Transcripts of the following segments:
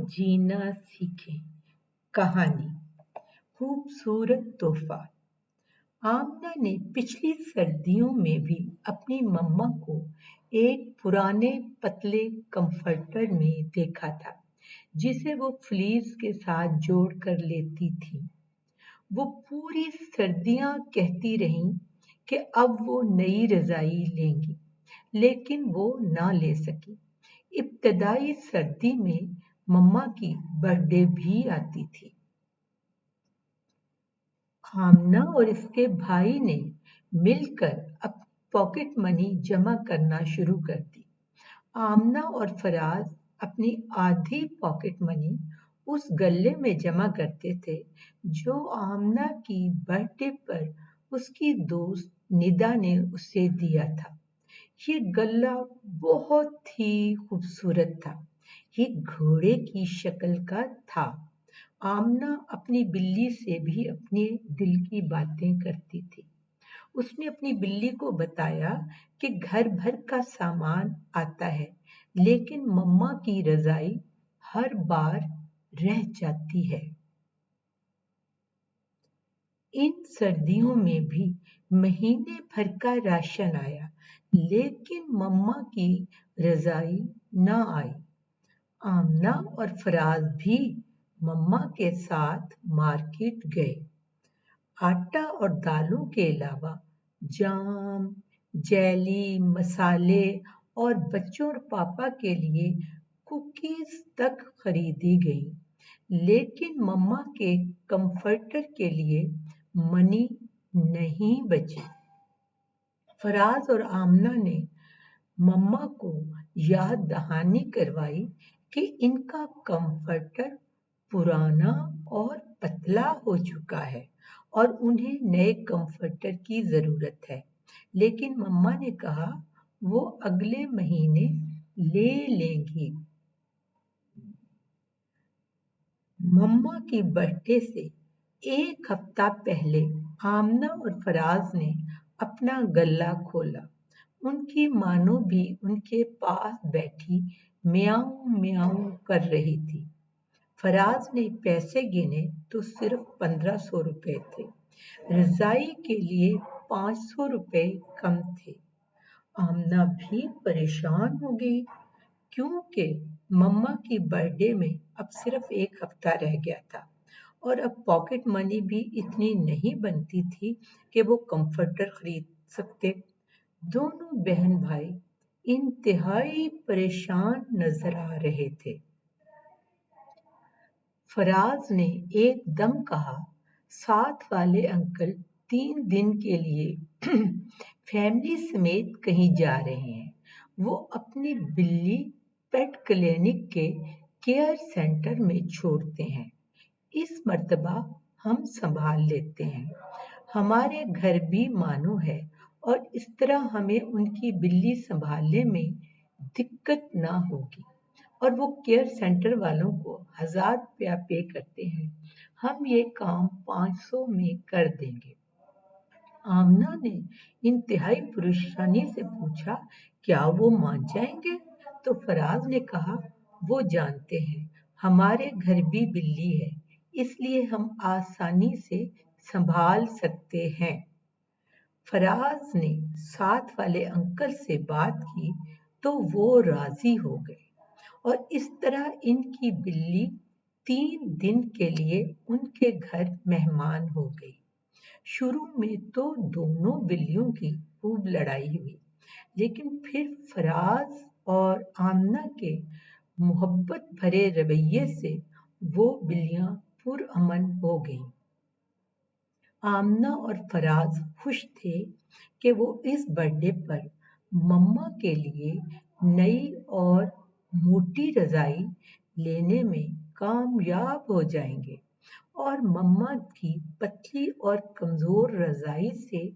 जीना सीखें। कहानी खूबसूरत तोहफा। आमना ने पिछली सर्दियों में भी अपनी मम्मा को एक पुराने पतले कंफर्टर में देखा था जिसे वो फ्लीस के साथ जोड़ कर लेती थी। वो पूरी सर्दियां कहती रहीं कि अब वो नई रजाई लेंगी, लेकिन वो ना ले सकी। इब्तदाई सर्दी में मम्मा की बर्थडे भी आती थी। आमना और इसके भाई ने मिलकर अपनी पॉकेट मनी जमा करना शुरू कर दी। आमना और फराज अपनी आधी पॉकेट मनी उस गल्ले में जमा करते थे जो आमना की बर्थडे पर उसकी दोस्त निदा ने उसे दिया था। ये गल्ला बहुत ही खूबसूरत था। ये घोड़े की शक्ल का था। आमना अपनी बिल्ली से भी अपने दिल की बातें करती थी। उसने अपनी बिल्ली को बताया कि घर भर का सामान आता है, लेकिन मम्मा की रजाई हर बार रह जाती है। इन सर्दियों में भी महीने भर का राशन आया, लेकिन मम्मा की रजाई न आई। आमना और फराज भी मम्मा के साथ मार्केट गए। आटा और दालों के अलावा जाम, जेली, मसाले और बच्चों और पापा के लिए कुकीज तक खरीदी गई, लेकिन मम्मा के कंफर्टर के लिए मनी नहीं बची। फराज और आमना ने मम्मा को याद दहानी करवाई कि इनका कंफर्टर पुराना और पतला हो चुका है और उन्हें नए कंफर्टर की जरूरत है, लेकिन मम्मा ने कहा वो अगले महीने ले लेंगी। मम्मा की बर्थडे से एक हफ्ता पहले आमना और फराज ने अपना गल्ला खोला। उनकी मानो भी उनके पास बैठी म्याऊं म्याऊं कर रही थी। फराज ने पैसे गिने तो सिर्फ 1500 रुपए थे। रजाई के लिए 500 रुपए कम थे। आमना भी परेशान हो गई, क्योंकि मम्मा की बर्थडे में अब सिर्फ एक हफ्ता रह गया था और अब पॉकेट मनी भी इतनी नहीं बनती थी कि वो कंफर्टर खरीद सकते। दोनों बहन भाई इंतहाई परेशान नजर आ रहे थे। फराज ने एकदम कहा, साथ वाले अंकल 3 दिन के लिए फैमिली समेत कहीं जा रहे हैं। वो अपनी बिल्ली पेट क्लिनिक के केयर सेंटर में छोड़ते हैं। इस मर्तबा हम संभाल लेते हैं। हमारे घर भी मानो है और इस तरह हमें उनकी बिल्ली संभालने में दिक्कत ना होगी। और वो केयर सेंटर वालों को 1000 रुपया पे करते हैं। हम ये काम 500 में कर देंगे। आमना ने इंतहाई परेशानी से पूछा, क्या वो मान जाएंगे? तो फराज ने कहा, वो जानते हैं हमारे घर भी बिल्ली है, इसलिए हम आसानी से संभाल सकते हैं। फराज ने साथ वाले अंकल से बात की तो वो राजी हो गए और इस तरह इनकी बिल्ली 3 दिन के लिए उनके घर मेहमान हो गई। शुरू में तो दोनों बिल्लियों की खूब लड़ाई हुई, लेकिन फिर फराज और आमना के मोहब्बत भरे रवैये से वो बिल्लियां पुरअमन हो गईं। आमना और फराज खुश थे कि वो इस बर्थडे पर मम्मा के लिए नई और मोटी रजाई लेने में कामयाब हो जाएंगे और मम्मा की पतली और कमजोर रजाई से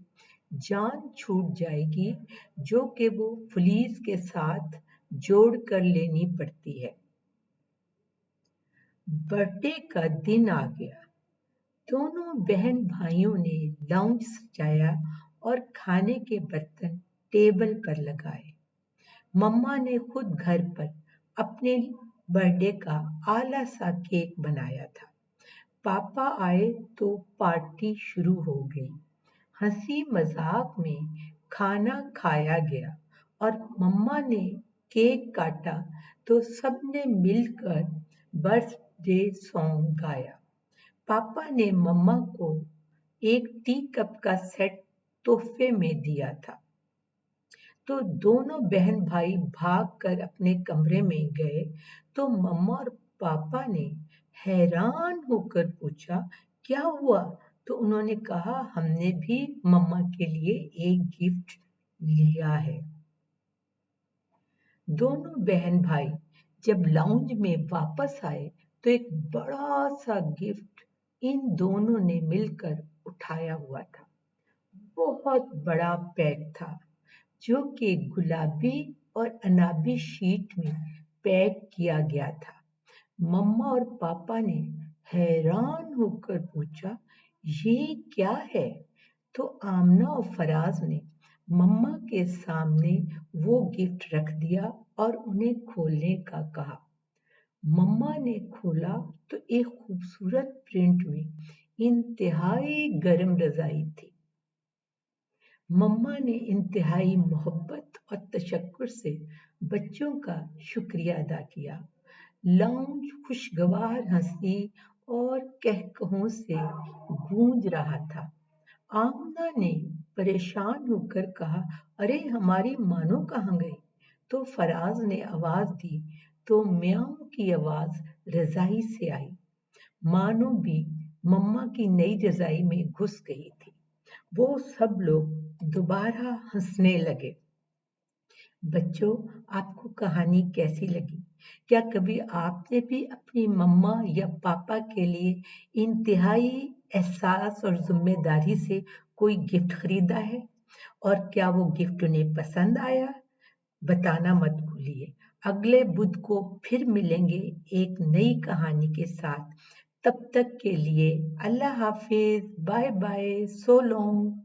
जान छूट जाएगी, जो कि वो फ्लीस के साथ जोड़ कर लेनी पड़ती है। बर्थडे का दिन आ गया। दोनों बहन भाइयों ने लाउंज सजाया और खाने के बर्तन टेबल पर लगाए। मम्मा ने खुद घर पर अपने बर्थडे का आला सा केक बनाया था। पापा आए तो पार्टी शुरू हो गई। हंसी मजाक में खाना खाया गया और मम्मा ने केक काटा तो सबने मिलकर बर्थडे सॉन्ग गाया। पापा ने मम्मा को एक टी कप का सेट तोहफे में दिया था। तो दोनों बहन भाई भाग कर अपने कमरे में गए तो मम्मा और पापा ने हैरान होकर पूछा, क्या हुआ? तो उन्होंने कहा, हमने भी मम्मा के लिए एक गिफ्ट लिया है। दोनों बहन भाई जब लाउंज में वापस आए तो एक बड़ा सा गिफ्ट इन दोनों ने मिलकर उठाया हुआ था। बहुत बड़ा पैक था जो कि गुलाबी और अनाबी शीट में पैक किया गया था। मम्मा और पापा ने हैरान होकर पूछा, ये क्या है? तो आमना और फराज ने मम्मा के सामने वो गिफ्ट रख दिया और उन्हें खोलने का कहा। मम्मा ने खोला तो एक खूबसूरत प्रिंट में इंतहाई गर्म रजाई थी। मम्मा ने इंतहाई मोहब्बत और तशक्कुर से बच्चों का शुक्रिया अदा किया। लाउंज खुशगवार हंसी और कहकहों से गूंज रहा था। आमना ने परेशान होकर कहा, अरे हमारी मानो कहाँ गई? तो फराज ने आवाज दी तो म्याऊं की आवाज रजाई से आई। मानो भी मम्मा की नई रजाई में घुस गई थी। वो सब लोग दोबारा हंसने लगे। बच्चों, आपको कहानी कैसी लगी? क्या कभी आपने भी अपनी मम्मा या पापा के लिए इंतहाई एहसास और जिम्मेदारी से कोई गिफ्ट खरीदा है? और क्या वो गिफ्ट उन्हें पसंद आया? बताना मत भूलिए। अगले बुध को फिर मिलेंगे एक नई कहानी के साथ। तब तक के लिए अल्लाह हाफिज, बाय बाय, सो लॉन्ग।